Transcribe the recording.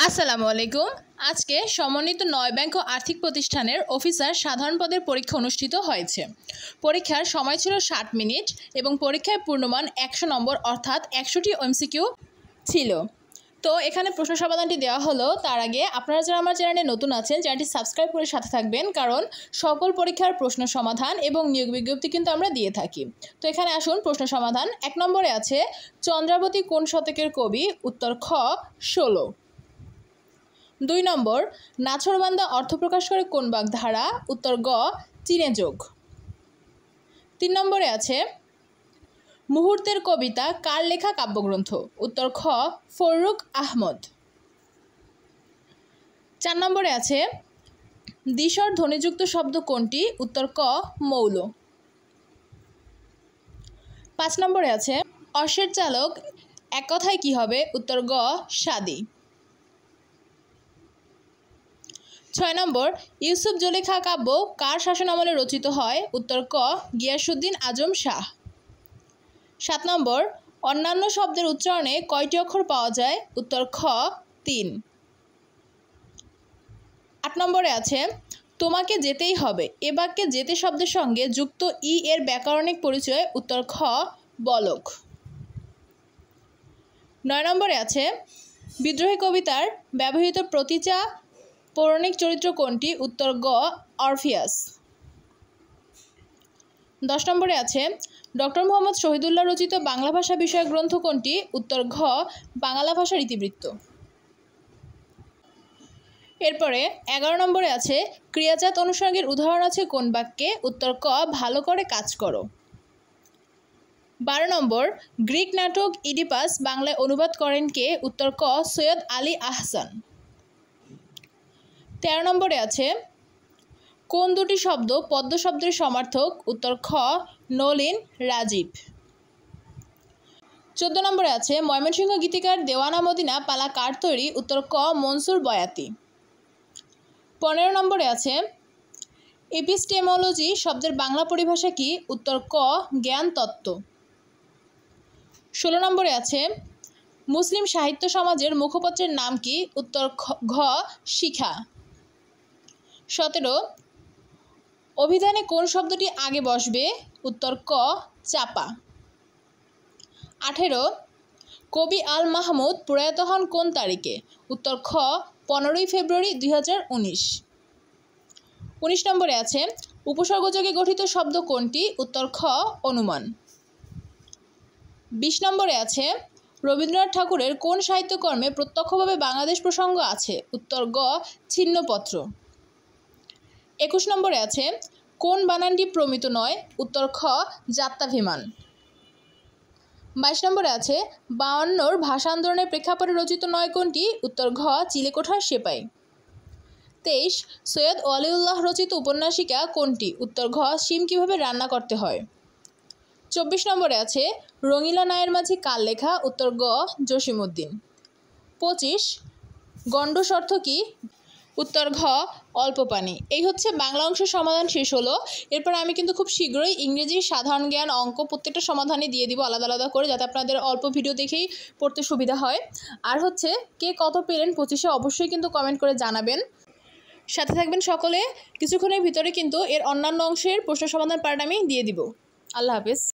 আসসালামু আলাইকুম। আজকে সমন্বিত ৯ ব্যাংক ও আর্থিক প্রতিষ্ঠানের অফিসার সাধারণ পদের পরীক্ষা অনুষ্ঠিত হয়েছে। পরীক্ষার সময় ছিল ৬০ মিনিট এবং পরীক্ষায় পূর্ণমান ১০০ নম্বর অর্থাৎ ১০০টি এমসিকিউ ছিল। তো এখানে প্রশ্ন সমাধানটি দেওয়া হলো। তার আগে আপনারা যারা আমার চ্যানেলে নতুন আছেন চ্যানেলটি সাবস্ক্রাইব করে সাথে থাকবেন, কারণ সকল পরীক্ষার প্রশ্ন সমাধান এবং নিয়োগ বিজ্ঞপ্তি কিন্তু আমরা দিয়ে থাকি। তো এখানে আসুন প্রশ্ন সমাধান। ১ নম্বরে আছে চন্দ্রাবতী কোন শতকের কবি? উত্তর খ ১৬। ২ নম্বর নাছোড়বান্দা অর্থ প্রকাশ করে কোন বাগধারা? উত্তর গ চীনে যোগ। ৩ নম্বরে আছে মুহূর্তের কবিতা কার লেখা কাব্যগ্রন্থ? উত্তর খ ফররুখ আহমদ। ৪ নম্বরে আছে দ্বিস্বর ধ্বনিযুক্ত শব্দ কোনটি? উত্তর ক মৌল। ৫ নম্বরে আছে অশ্বের চালক এক কথায় কি হবে? উত্তর গ সাদি। ৬ নম্বর ইউসুফ জুলেখা কাব্য কার শাসনামলে রচিত হয়? উত্তর ক গিয়াসউদ্দিন আজম শাহ। ৭ নম্বর অন্যান্য শব্দের উচ্চারণে কয়টি অক্ষর পাওয়া যায়? উত্তর খ ৩। ৮ নম্বরে আছে তোমাকে যেতেই হবে এ বাক্যে যেতে শব্দের সঙ্গে যুক্ত ই এর ব্যাকরণিক পরিচয়? উত্তর খ বলক। ৯ নম্বরে আছে বিদ্রোহী কবিতার ব্যবহৃত প্রতিচা পৌরাণিক চরিত্র কোনটি? উত্তর গ অরফিয়াস। ১০ নম্বরে আছে ডক্টর মোহাম্মদ শহীদুল্লাহ রচিত বাংলা ভাষা বিষয়ক গ্রন্থ কোনটি? উত্তর ঘ বাংলা ভাষার ইতিবৃত্ত। এরপরে ১১ নম্বরে আছে ক্রিয়াজাত অনুষঙ্গের উদাহরণ আছে কোন বাক্যে? উত্তর ক ভালো করে কাজ করো। ১২ নম্বর গ্রিক নাটক ইডিপাস বাংলায় অনুবাদ করেন কে? উত্তর ক সৈয়দ আলী আহসান। ১৩ নম্বরে আছে কোন দুটি শব্দ পদ্ম শব্দের সমার্থক? উত্তর খ নলিন রাজীব। ১৪ নম্বরে আছে ময়মনসিংহ গীতিকার দেওয়ানা মদিনা পালা কার তৈরি? উত্তর ক মনসুর বয়াতি। ১৫ নম্বরে আছে এপিস্টেমোলজি শব্দের বাংলা পরিভাষা কি? উত্তর ক জ্ঞান তত্ত্ব। ১৬ নম্বরে আছে মুসলিম সাহিত্য সমাজের মুখপত্রের নাম কি? উত্তর ঘ শিখা। ১৭ অভিধানে কোন শব্দটি আগে বসবে? উত্তর ক চাপা। ১৮ কবি আল মাহমুদ প্রয়াত হন কোন তারিখে? উত্তর খ ১৫ই ফেব্রুয়ারি ২০১৯। ১৯ নম্বরে আছে উপসর্গযোগে গঠিত শব্দ কোনটি? উত্তর খ অনুমান। ২০ নম্বরে আছে রবীন্দ্রনাথ ঠাকুরের কোন সাহিত্যকর্মে প্রত্যক্ষভাবে বাংলাদেশ প্রসঙ্গ আছে? উত্তর গ ছিন্নপত্র। ২১ নম্বরে আছে কোন বানানটি প্রমিত নয়? উত্তর খ যাত্রাভিমান। ২২ নম্বরে আছে ৫২র ভাষা আন্দোলনের প্রেক্ষাপটে রচিত নয় কোনটি? উত্তর ঘ চিলেকোঠার সেপাই। ২৩ সৈয়দ ওয়ালিউল্লাহ রচিত উপন্যাসিকা কোনটি? উত্তর ঘ শিম কিভাবে রান্না করতে হয়। ২৪ নম্বরে আছে রঙিলা নায়ের মাঝি কার লেখা? উত্তর গ জসিমউদ্দিন। ২৫ গণ্ডূষ অর্থ কি? উত্তর ঘ অল্প পানি। এই হচ্ছে বাংলা অংশের সমাধান শেষ হলো। এরপর আমি কিন্তু খুব শীঘ্রই ইংরেজি, সাধারণ জ্ঞান, অঙ্ক প্রত্যেকটা সমাধানই দিয়ে দিব আলাদা আলাদা করে, যাতে আপনাদের অল্প ভিডিও দেখেই পড়তে সুবিধা হয়। আর হচ্ছে কে কত পেলেন ২৫-এ অবশ্যই কিন্তু কমেন্ট করে জানাবেন। সাথে থাকবেন সকলে। কিছুক্ষণের ভিতরে কিন্তু এর অন্যান্য অংশের প্রশ্ন সমাধান পার্ট আমি দিয়ে দিব। আল্লাহ হাফেজ।